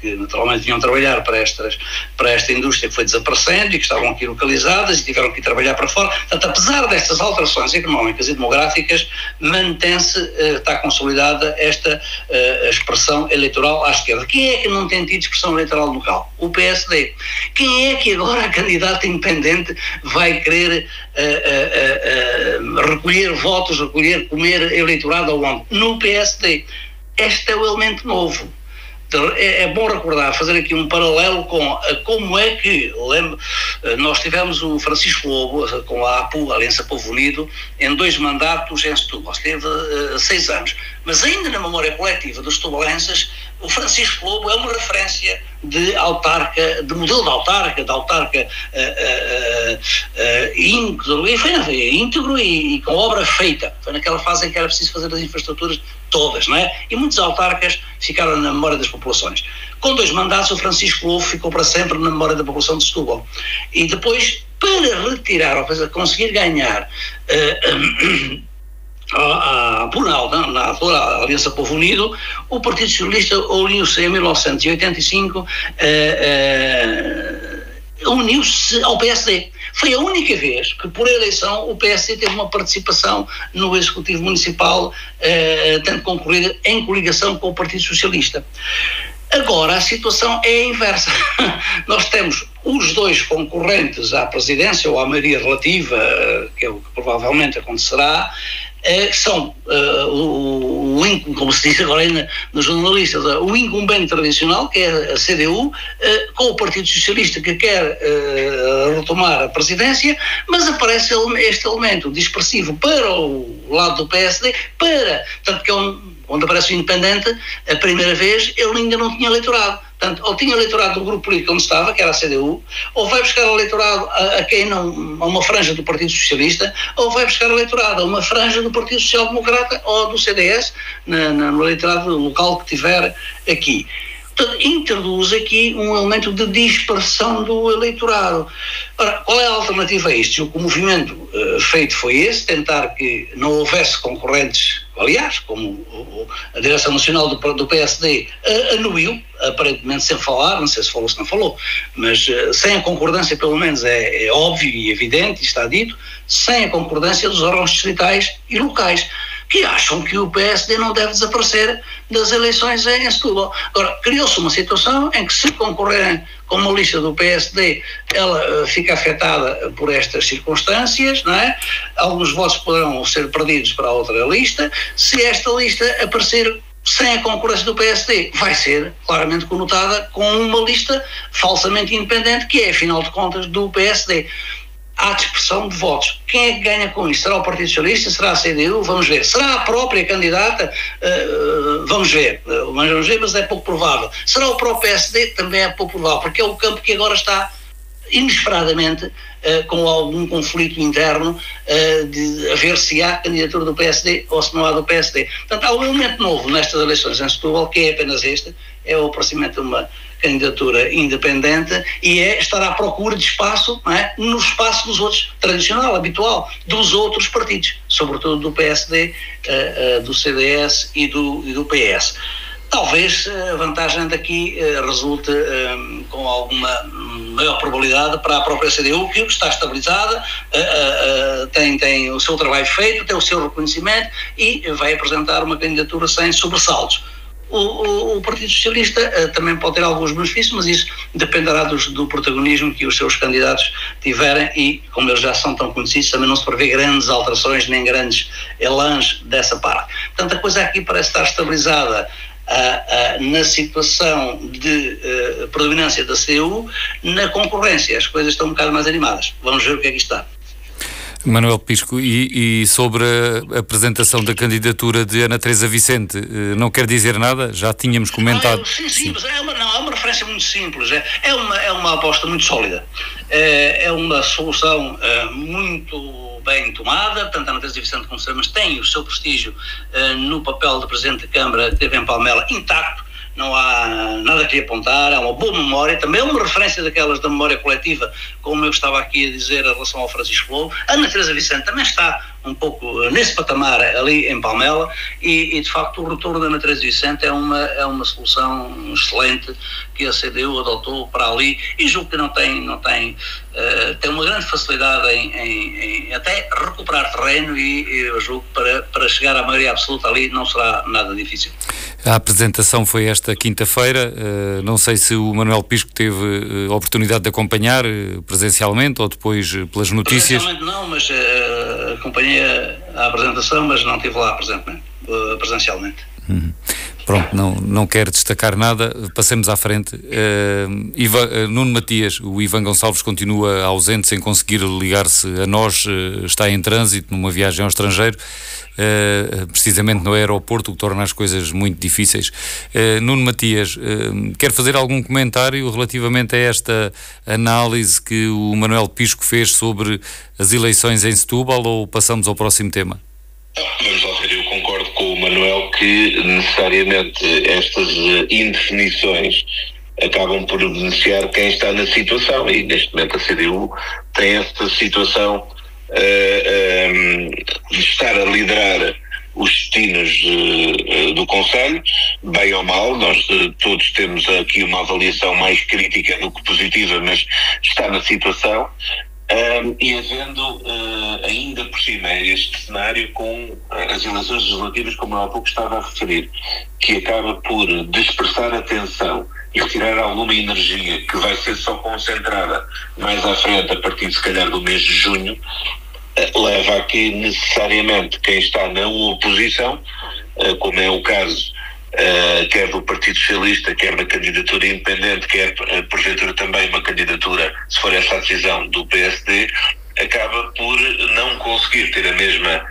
que naturalmente vinham trabalhar para esta indústria que foi desaparecendo e que estavam aqui localizadas e tiveram que ir trabalhar para fora. Portanto, apesar destas alterações económicas e demográficas, mantém-se, está consolidada esta expressão eleitoral à esquerda. Quem é que não tem tido expressão eleitoral local? O PSD. Quem é que agora a candidata independente vai querer recolher votos, comer eleitorado aonde? No PSD. Este é o elemento novo. É bom recordar, fazer aqui um paralelo com como é que nós tivemos o Francisco Lobo com a APU, a Aliança Povo Unido, em 2 mandatos em Setúbal, esteve 6 anos, mas ainda na memória coletiva dos setubalenses, o Francisco Lobo é uma referência de autarca, de modelo de autarca íntegro e com obra feita. Foi naquela fase em que era preciso fazer as infraestruturas todas, não é? E muitos autarcas ficaram na memória das populações. Com 2 mandatos, o Francisco Lobo ficou para sempre na memória da população de Setúbal. E depois, para retirar, ou seja, conseguir ganhar na altura, a Aliança Povo Unido, o Partido Socialista uniu-se em 1985, uniu-se ao PSD. Foi a única vez que, por eleição, o PSD teve uma participação no Executivo Municipal, tendo concorrido em coligação com o Partido Socialista. Agora a situação é a inversa. Nós temos os 2 concorrentes à presidência, ou à maioria relativa, que é o que provavelmente acontecerá, que são como se diz agora nos jornalistas, o incumbente tradicional, que é a CDU, com o Partido Socialista, que quer retomar a presidência, mas aparece este elemento dispersivo para o lado do PSD, tanto que onde aparece o independente, a primeira vez ele ainda não tinha eleitorado. Portanto, ou tinha eleitorado do grupo político onde estava, que era a CDU, ou vai buscar eleitorado a uma franja do Partido Socialista, ou vai buscar eleitorado a uma franja do Partido Social Democrata ou do CDS, no eleitorado local que tiver aqui. Portanto, introduz aqui um elemento de dispersão do eleitorado. Ora, qual é a alternativa a isto? O movimento feito foi esse, tentar que não houvesse concorrentes, aliás, como a Direção Nacional do PSD anuiu, aparentemente sem falar, não sei se falou ou se não falou, mas sem a concordância, pelo menos é óbvio e evidente, e está dito, sem a concordância dos órgãos distritais e locais, que acham que o PSD não deve desaparecer das eleições em Setúbal. Agora, criou-se uma situação em que, se concorrerem com uma lista do PSD, ela fica afetada por estas circunstâncias, não é? Alguns votos poderão ser perdidos para a outra lista. Se esta lista aparecer sem a concorrência do PSD, vai ser claramente conotada com uma lista falsamente independente, que é, afinal de contas, do PSD. Há dispersão de votos. Quem é que ganha com isso? Será o Partido Socialista? Será a CDU? Vamos ver. Será a própria candidata? Vamos ver, mas é pouco provável. Será o próprio PSD? Também é pouco provável, porque é o campo que agora está inesperadamente com algum conflito interno de a ver se há candidatura do PSD ou se não há do PSD. Portanto, há um elemento novo nestas eleições em Setúbal, que é apenas este, é o aparecimento de uma candidatura independente e é estar à procura de espaço, não é? No espaço dos outros, tradicional, habitual, dos outros partidos, sobretudo do PSD, do CDS e do PS. Talvez a vantagem daqui resulte com alguma maior probabilidade para a própria CDU, que está estabilizada, tem o seu trabalho feito, tem o seu reconhecimento e vai apresentar uma candidatura sem sobressaltos. O Partido Socialista também pode ter alguns benefícios, mas isso dependerá do protagonismo que os seus candidatos tiverem e, como eles já são tão conhecidos, também não se prevê grandes alterações nem grandes elans dessa parte. Portanto, a coisa aqui parece estar estabilizada na situação de predominância da CDU. Na concorrência as coisas estão um bocado mais animadas. Vamos ver o que é que está. Manuel Pisco, e sobre a apresentação da candidatura de Ana Teresa Vicente, não quer dizer nada? Já tínhamos comentado. Sim, mas é uma referência muito simples, é uma aposta muito sólida, é uma solução muito bem tomada. Portanto, a Ana Teresa Vicente, como sabemos, tem o seu prestígio no papel de Presidente da Câmara, que teve em Palmela intacto. Não há nada que lhe apontar, há uma boa memória, também é uma referência daquelas da memória coletiva, como eu estava aqui a dizer em relação ao Francisco Lobo. A Ana Teresa Vicente também está um pouco nesse patamar ali em Palmela e de facto o retorno da Ana Teresa Vicente é uma solução excelente que a CDU adotou para ali e julgo que tem uma grande facilidade em até recuperar terreno e eu julgo que para chegar à maioria absoluta ali não será nada difícil. A apresentação foi esta quinta-feira, não sei se o Manuel Pisco teve a oportunidade de acompanhar presencialmente ou depois pelas notícias. Presencialmente não, mas acompanhei a apresentação, mas não estive lá presencialmente. Pronto, não quero destacar nada, passemos à frente. Nuno Matias, o Ivan Gonçalves continua ausente, sem conseguir ligar-se a nós, está em trânsito numa viagem ao estrangeiro, precisamente no aeroporto, o que torna as coisas muito difíceis. Nuno Matias, quer fazer algum comentário relativamente a esta análise que o Manuel Pisco fez sobre as eleições em Setúbal, ou passamos ao próximo tema? Vamos lá ver, eu concordo com o Manuel que necessariamente estas indefinições acabam por beneficiar quem está na situação, e neste momento a CDU tem esta situação de estar a liderar os destinos do Conselho, bem ou mal. Nós todos temos aqui uma avaliação mais crítica do que positiva, mas está na situação. E havendo ainda por cima este cenário com as eleições legislativas, como eu há pouco estava a referir, que acaba por dispersar a atenção e retirar alguma energia que vai ser só concentrada mais à frente, a partir se calhar do mês de junho, leva a que necessariamente quem está na oposição, como é o caso quer do Partido Socialista, quer da candidatura independente, quer porventura também uma candidatura, se for essa a decisão, do PSD, acaba por não conseguir ter a mesma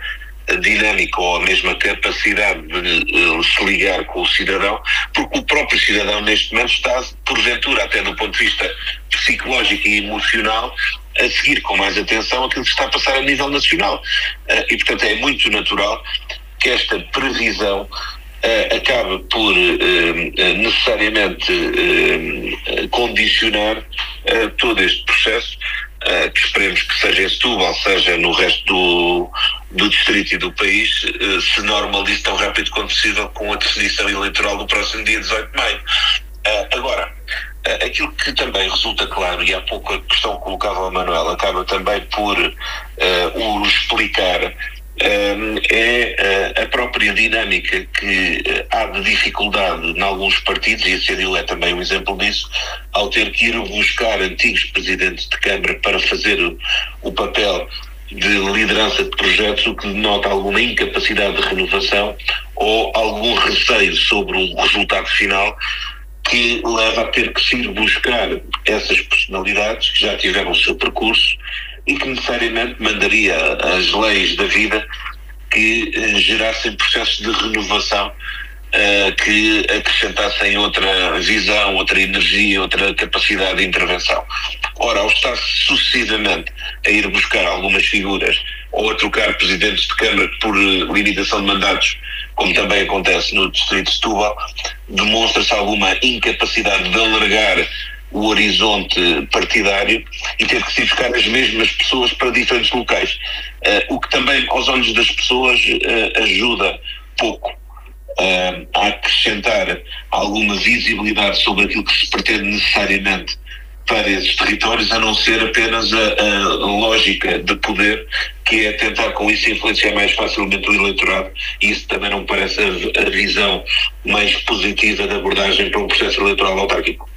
dinâmica ou a mesma capacidade de se ligar com o cidadão, porque o próprio cidadão neste momento está, porventura, até do ponto de vista psicológico e emocional, a seguir com mais atenção aquilo que está a passar a nível nacional. E portanto é muito natural que esta previsão acaba por necessariamente condicionar todo este processo, que esperemos que seja em Setúbal, seja no resto do distrito e do país, se normalize tão rápido quanto possível com a definição eleitoral do próximo dia 18 de maio. Agora, aquilo que também resulta claro, e há pouco a questão colocada ao Manuel acaba também por o explicar, é a própria dinâmica que há de dificuldade em alguns partidos, e a CDU é também um exemplo disso, ao ter que ir buscar antigos presidentes de Câmara para fazer o papel de liderança de projetos, o que denota alguma incapacidade de renovação ou algum receio sobre o resultado final, que leva a ter que se ir buscar essas personalidades que já tiveram o seu percurso e que necessariamente mandaria as leis da vida que gerassem processos de renovação, que acrescentassem outra visão, outra energia, outra capacidade de intervenção. Ora, ao estar sucessivamente a ir buscar algumas figuras ou a trocar presidentes de Câmara por limitação de mandatos, como também acontece no distrito de Setúbal, demonstra-se alguma incapacidade de alargar o horizonte partidário e ter que se buscar as mesmas pessoas para diferentes locais, o que também aos olhos das pessoas ajuda pouco a acrescentar alguma visibilidade sobre aquilo que se pretende necessariamente para esses territórios, a não ser apenas a lógica de poder, que é tentar com isso influenciar mais facilmente o eleitorado, e isso também não parece a visão mais positiva da abordagem para um processo eleitoral autárquico.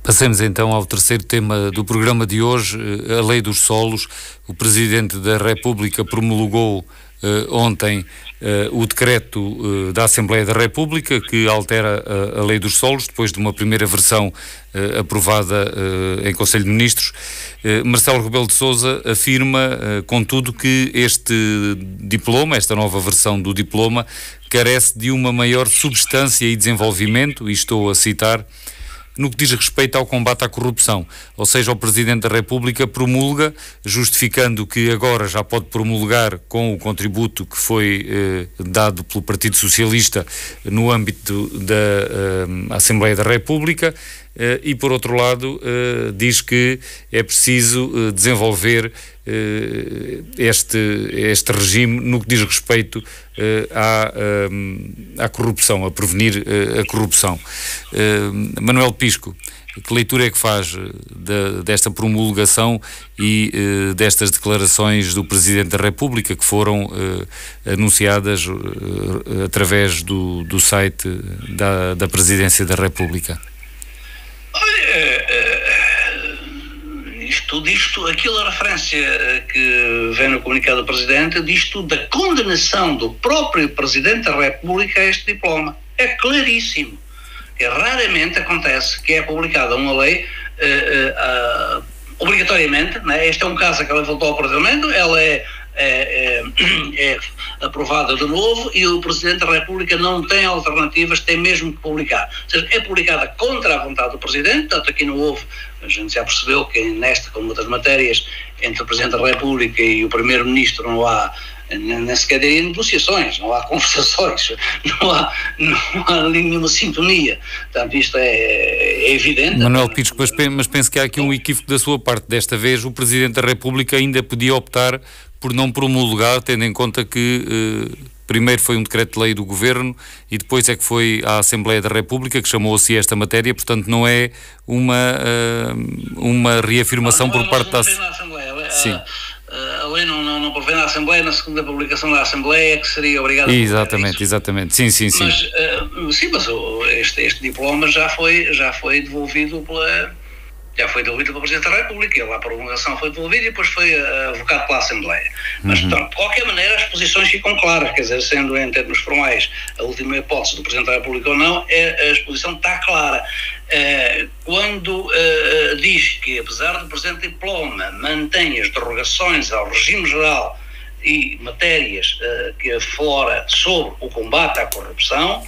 Passemos então ao terceiro tema do programa de hoje, a Lei dos Solos. O Presidente da República promulgou ontem o decreto da Assembleia da República que altera a Lei dos Solos, depois de uma primeira versão aprovada em Conselho de Ministros. Marcelo Rebelo de Sousa afirma, contudo, que este diploma, esta nova versão do diploma, carece de uma maior substância e desenvolvimento, e estou a citar, no que diz respeito ao combate à corrupção. Ou seja, o Presidente da República promulga, justificando que agora já pode promulgar com o contributo que foi dado pelo Partido Socialista no âmbito da Assembleia da República, e por outro lado diz que é preciso desenvolver este regime no que diz respeito à corrupção, a prevenir a corrupção. Manuel Pisco, que leitura é que faz desta promulgação e destas declarações do Presidente da República, que foram anunciadas através do site da Presidência da República? Aquela referência que vem no comunicado do Presidente diz tudo da condenação do próprio Presidente da República a este diploma. é claríssimo. Raramente acontece que é publicada uma lei obrigatoriamente, né? Este é um caso que ela voltou ao Parlamento, ela é aprovada de novo e o Presidente da República não tem alternativas, tem mesmo que publicar. Ou seja, é publicada contra a vontade do Presidente, tanto aqui não houve, a gente já percebeu que nesta, como outras matérias, entre o Presidente da República e o Primeiro-Ministro não há nem sequer negociações, não há conversações, não há nenhuma sintonia. Portanto, isto é evidente. Manuel Pisco, mas penso que há aqui um equívoco da sua parte. Desta vez o Presidente da República ainda podia optar por não promulgar, tendo em conta que primeiro foi um decreto-lei do Governo e depois é que foi à Assembleia da República que chamou-se esta matéria, portanto não é uma reafirmação por parte da Assembleia. Sim. A lei não prevê na Assembleia, na segunda publicação da Assembleia que seria obrigado a exatamente. Sim. Mas este diploma já foi devolvido pelo Presidente da República, a promulgação foi devolvida e depois foi avocado pela Assembleia. Mas, de qualquer maneira, as posições ficam claras, quer dizer, sendo em termos formais a última hipótese do Presidente da República ou não, a exposição está clara. Quando diz que, apesar do presente diploma, mantém as derrogações ao regime geral e matérias que aflora sobre o combate à corrupção,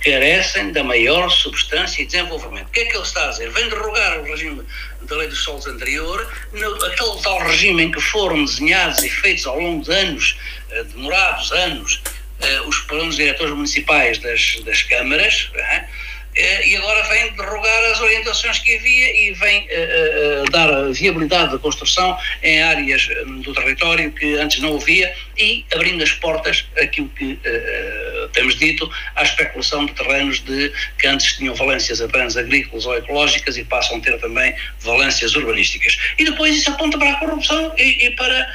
carecem da maior substância e desenvolvimento. O que é que ele está a dizer? Vem derrogar o regime da Lei dos Solos anterior, aquele tal regime em que foram desenhados e feitos ao longo de anos, demorados anos, os planos diretores municipais das câmaras, e agora vem derrogar as orientações que havia e vem dar viabilidade da construção em áreas do território que antes não havia e abrindo as portas àquilo que temos dito, à especulação de terrenos que antes tinham valências apenas agrícolas ou ecológicas e passam a ter também valências urbanísticas. E depois isso aponta para a corrupção e para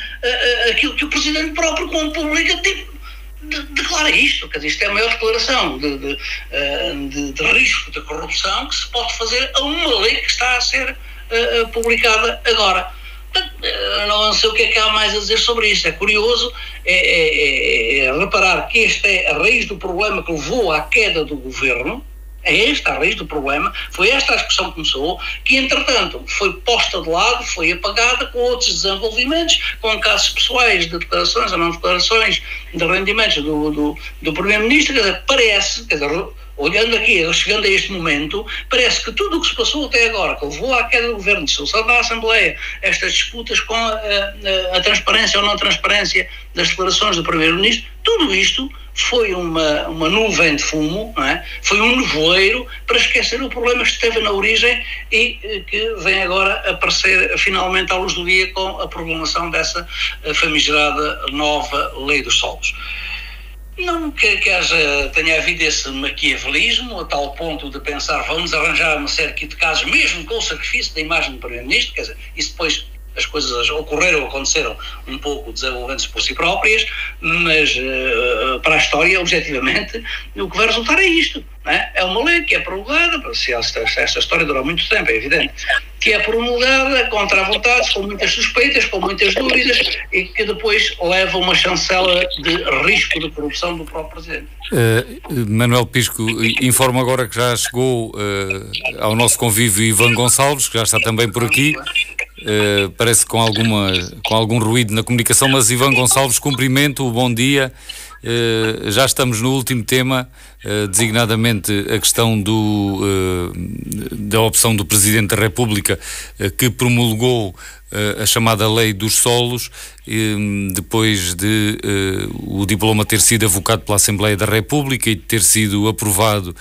aquilo que o Presidente próprio, quando publica, declara isto, quer dizer, isto é a maior declaração de risco de corrupção que se pode fazer a uma lei que está a ser publicada agora. Não sei o que é que há mais a dizer sobre isto. É curioso reparar que esta é a raiz do problema que levou à queda do governo. É esta a raiz do problema, foi esta a discussão que começou, que entretanto foi posta de lado, foi apagada com outros desenvolvimentos, com casos pessoais de declarações ou não declarações de rendimentos do Primeiro-Ministro. Quer dizer, olhando aqui, chegando a este momento, parece que tudo o que se passou até agora, que levou à queda do governo, dissolução da Assembleia, estas disputas com a transparência ou não transparência das declarações do Primeiro-Ministro, tudo isto foi uma nuvem de fumo, não é? Foi um nevoeiro para esquecer o problema que esteve na origem e que vem agora aparecer finalmente à luz do dia com a promulgação dessa famigerada nova Lei dos Solos. Não que tenha havido esse maquiavelismo a tal ponto de pensar vamos arranjar uma série de casos, mesmo com o sacrifício da imagem do Primeiro-Ministro, quer dizer, isso depois as coisas aconteceram um pouco desenvolvendo-se por si próprias, mas para a história, objetivamente, o que vai resultar é isto. Não é? É uma lei que é promulgada, se esta história durou muito tempo, é evidente, que é promulgada contra a vontade, com muitas suspeitas, com muitas dúvidas, e que depois leva uma chancela de risco de corrupção do próprio Presidente. Manuel Pisco, informo agora que já chegou ao nosso convívio Ivan Gonçalves, que já está também por aqui. Parece com algum ruído na comunicação, mas Ivan Gonçalves, cumprimento, bom dia. Já estamos no último tema, designadamente a questão da opção do Presidente da República, que promulgou a chamada Lei dos Solos, depois de o diploma ter sido avocado pela Assembleia da República e de ter sido aprovado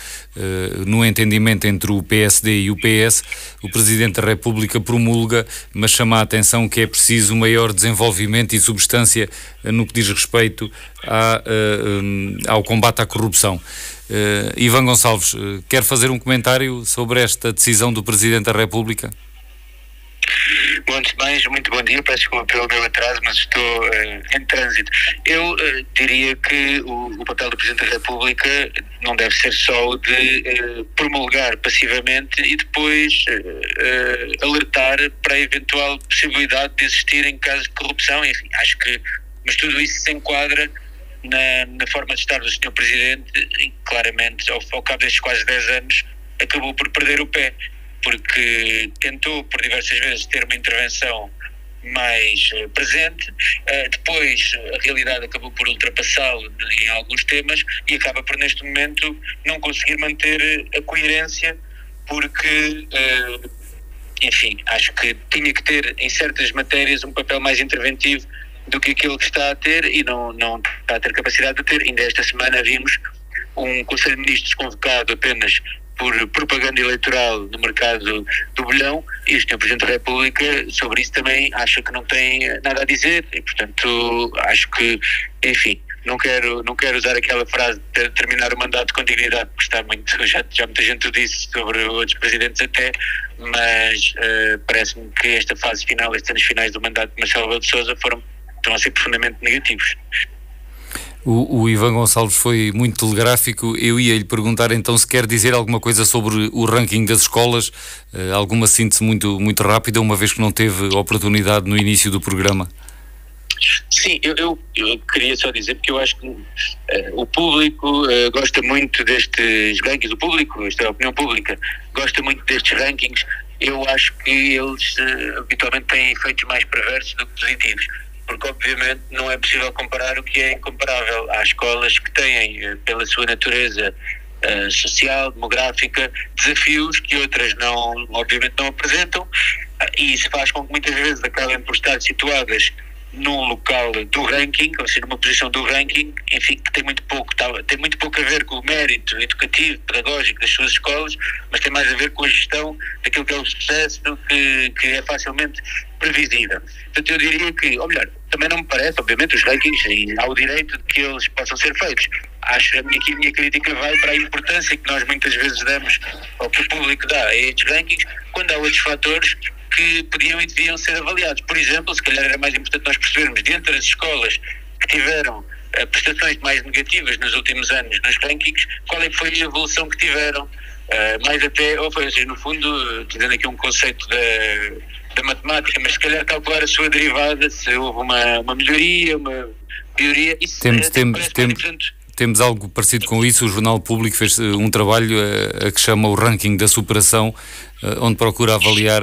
no entendimento entre o PSD e o PS, o Presidente da República promulga, mas chama a atenção que é preciso maior desenvolvimento e substância no que diz respeito ao combate à corrupção. Ivan Gonçalves, quer fazer um comentário sobre esta decisão do Presidente da República? Muito bom dia, peço desculpa pelo meu atraso, mas estou em trânsito. Eu diria que o papel do Presidente da República não deve ser só o de promulgar passivamente e depois alertar para a eventual possibilidade de existirem casos de corrupção, enfim, acho que, mas tudo isso se enquadra na forma de estar do Sr. Presidente, e claramente ao cabo destes quase 10 anos acabou por perder o pé, porque tentou por diversas vezes ter uma intervenção mais presente, depois a realidade acabou por ultrapassá-lo em alguns temas e acaba por neste momento não conseguir manter a coerência, porque enfim, acho que tinha que ter em certas matérias um papel mais interventivo do que aquele que está a ter, e não está a ter capacidade de ter. Ainda esta semana vimos um Conselho de Ministros convocado apenas por propaganda eleitoral no mercado do bolhão, e o Sr. Presidente da República sobre isso também acha que não tem nada a dizer, e portanto acho que, enfim, não quero usar aquela frase de terminar o mandato com dignidade, porque está muito, já muita gente o disse sobre outros presidentes até, mas parece-me que esta fase final, estes anos finais do mandato de Marcelo Rebelo de Sousa estão a ser profundamente negativos. O Ivan Gonçalves foi muito telegráfico. Eu ia lhe perguntar então se quer dizer alguma coisa sobre o ranking das escolas, alguma síntese muito rápida, uma vez que não teve oportunidade no início do programa. Sim, eu queria só dizer, porque eu acho que o público gosta muito destes rankings, o público, isto é a opinião pública, gosta muito destes rankings. Eu acho que eles habitualmente têm efeitos mais perversos do que positivos, porque obviamente não é possível comparar o que é incomparável. Há escolas que têm, pela sua natureza social, demográfica, desafios que outras obviamente não apresentam, e isso faz com que muitas vezes acabem por estar situadas num local do ranking, ou seja, numa posição do ranking, enfim, que tem muito pouco a ver com o mérito educativo, pedagógico das suas escolas, mas tem mais a ver com a gestão daquilo que é o sucesso, que é facilmente previsível. Portanto, eu diria que, ou melhor, também não me parece, obviamente, os rankings, há o direito de que eles possam ser feitos. Acho que a minha crítica vai para a importância que nós muitas vezes damos, ou que o público dá a estes rankings, quando há outros fatores que podiam e deviam ser avaliados. Por exemplo, se calhar era mais importante nós percebermos, dentre as escolas que tiveram prestações mais negativas nos últimos anos nos rankings, qual é que foi a evolução que tiveram, mais até, ou seja, no fundo, dizendo aqui um conceito da matemática, mas se calhar calcular a sua derivada, se houve uma melhoria, uma pioria. Isso Temos algo parecido com isso. O Jornal Público fez um trabalho a que chama o ranking da superação, onde procura avaliar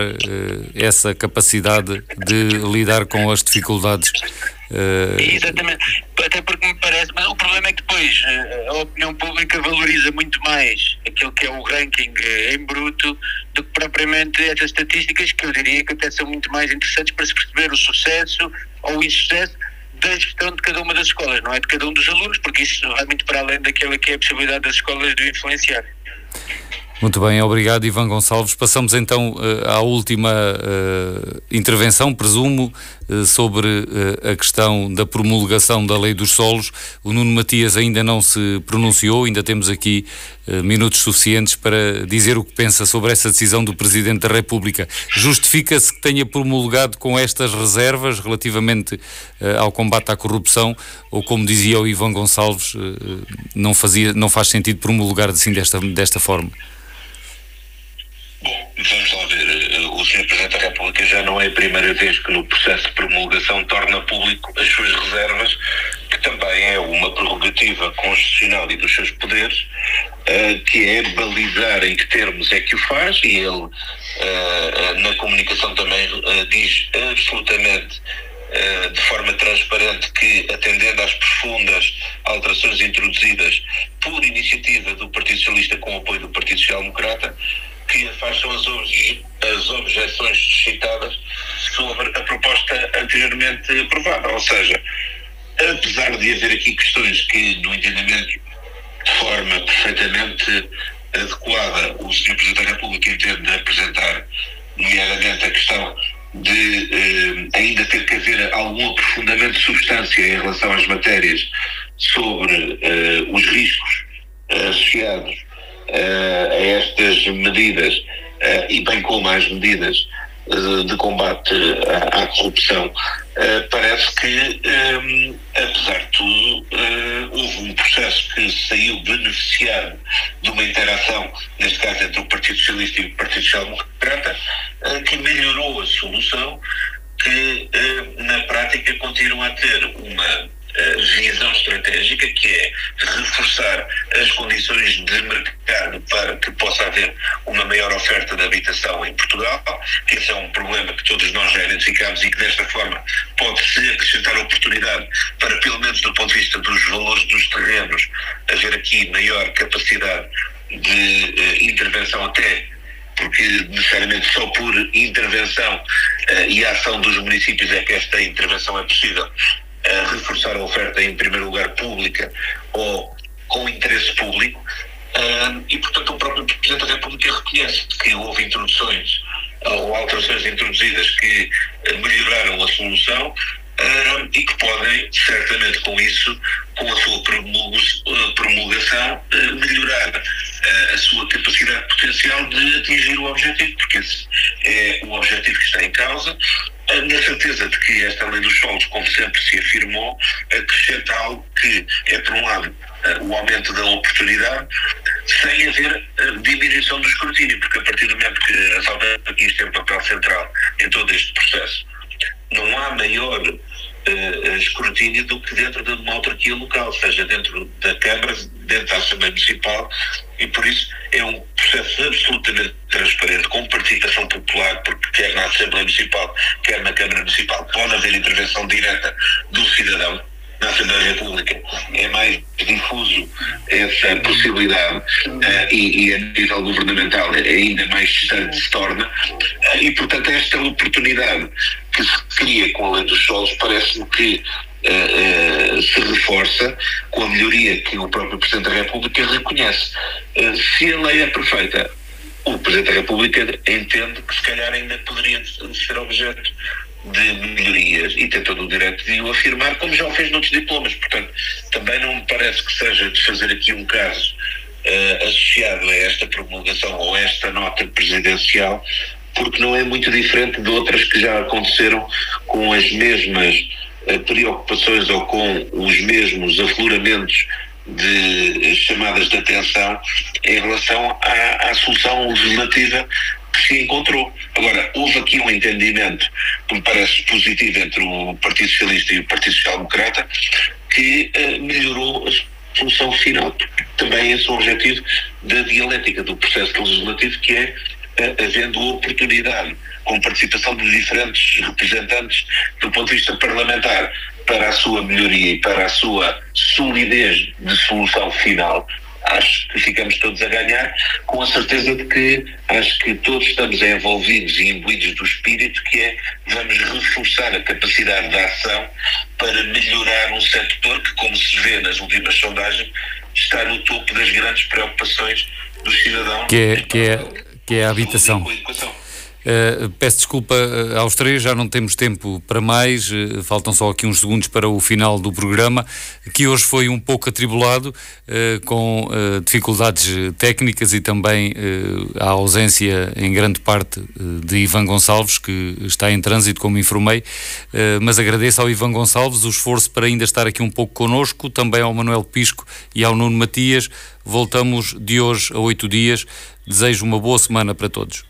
essa capacidade de lidar com as dificuldades. Exatamente, até porque me parece, mas o problema é que depois a opinião pública valoriza muito mais aquilo que é o ranking em bruto do que propriamente essas estatísticas, que eu diria que até são muito mais interessantes para se perceber o sucesso ou o insucesso da gestão de cada uma das escolas, não é de cada um dos alunos, porque isso vai muito para além daquela que é a possibilidade das escolas de o influenciar. Muito bem, obrigado, Ivan Gonçalves. Passamos então à última intervenção, presumo, sobre a questão da promulgação da Lei dos Solos. O Nuno Matias ainda não se pronunciou, ainda temos aqui minutos suficientes para dizer o que pensa sobre essa decisão do Presidente da República. Justifica-se que tenha promulgado com estas reservas relativamente ao combate à corrupção, ou, como dizia o Ivan Gonçalves, não faz sentido promulgar assim desta forma? Bom, vamos lá ver. O Sr. Presidente da República já não é a primeira vez que no processo de promulgação torna público as suas reservas, que também é uma prerrogativa constitucional e dos seus poderes, que é balizar em que termos é que o faz, e ele na comunicação também diz absolutamente de forma transparente que, atendendo às profundas alterações introduzidas por iniciativa do Partido Socialista com o apoio do Partido Social Democrata, que afastam as objeções suscitadas sobre a proposta anteriormente aprovada. Ou seja, apesar de haver aqui questões que, no entendimento de forma perfeitamente adequada, o Sr. Presidente da República entende apresentar, nomeadamente a questão de ainda ter que haver algum aprofundamento de substância em relação às matérias sobre os riscos associados a estas medidas e bem como às medidas de combate à corrupção, parece que, apesar de tudo, houve um processo que saiu beneficiado de uma interação, neste caso entre o Partido Socialista e o Partido Social Democrata, que melhorou a solução, que na prática continua a ter uma visão estratégica, que é reforçar as condições de mercado para que possa haver uma maior oferta de habitação em Portugal, que esse é um problema que todos nós já identificamos e que desta forma pode-se acrescentar oportunidade para, pelo menos do ponto de vista dos valores dos terrenos, haver aqui maior capacidade de intervenção, até porque necessariamente só por intervenção e ação dos municípios é que esta intervenção é possível, reforçar a oferta em primeiro lugar pública ou com interesse público, e portanto o próprio Presidente da República reconhece que houve introduções ou alterações introduzidas que melhoraram a solução, e que podem, certamente com isso, com a sua promulgação, melhorar a sua capacidade potencial de atingir o objetivo, porque esse é o objetivo que está em causa, na certeza de que esta lei dos solos, como sempre se afirmou, acrescenta algo que é, por um lado, o aumento da oportunidade, sem haver diminuição do escrutínio, porque a partir do momento que as autarquias têm um papel central em todo este processo, não há maior escrutínio do que dentro de uma autarquia local, seja dentro da Câmara, dentro da Assembleia Municipal, e por isso é um processo absolutamente transparente, com participação popular, porque quer na Assembleia Municipal, quer na Câmara Municipal, pode haver intervenção direta do cidadão. Na Assembleia da República é mais difuso essa possibilidade, e a nível governamental ainda mais distante se torna, e portanto esta oportunidade que se cria com a lei dos solos parece-me que se reforça com a melhoria que o próprio Presidente da República reconhece. Se a lei é perfeita, o Presidente da República entende que se calhar ainda poderia ser objeto de melhorias, e tem todo o direito de o afirmar, como já o fez noutros diplomas. Portanto, também não me parece que seja de fazer aqui um caso associado a esta promulgação ou a esta nota presidencial, porque não é muito diferente de outras que já aconteceram com as mesmas preocupações ou com os mesmos afloramentos de chamadas de atenção em relação à solução legislativa que se encontrou. Agora, houve aqui um entendimento que me parece positivo entre o Partido Socialista e o Partido Social Democrata, que melhorou a solução final, porque também esse é o objetivo da dialética do processo legislativo, que é havendo oportunidade, com participação de diferentes representantes do ponto de vista parlamentar, para a sua melhoria e para a sua solidez de solução final. Acho que ficamos todos a ganhar, com a certeza de que acho que todos estamos envolvidos e imbuídos do espírito que é: vamos reforçar a capacidade de ação para melhorar um setor que, como se vê nas últimas sondagens, está no topo das grandes preocupações dos cidadãos. Que é a habitação. Peço desculpa aos três, já não temos tempo para mais, faltam só aqui uns segundos para o final do programa, que hoje foi um pouco atribulado, com dificuldades técnicas e também a ausência em grande parte de Ivan Gonçalves, que está em trânsito, como informei, mas agradeço ao Ivan Gonçalves o esforço para ainda estar aqui um pouco connosco, também ao Manuel Pisco e ao Nuno Matias. Voltamos de hoje a 8 dias. Desejo uma boa semana para todos.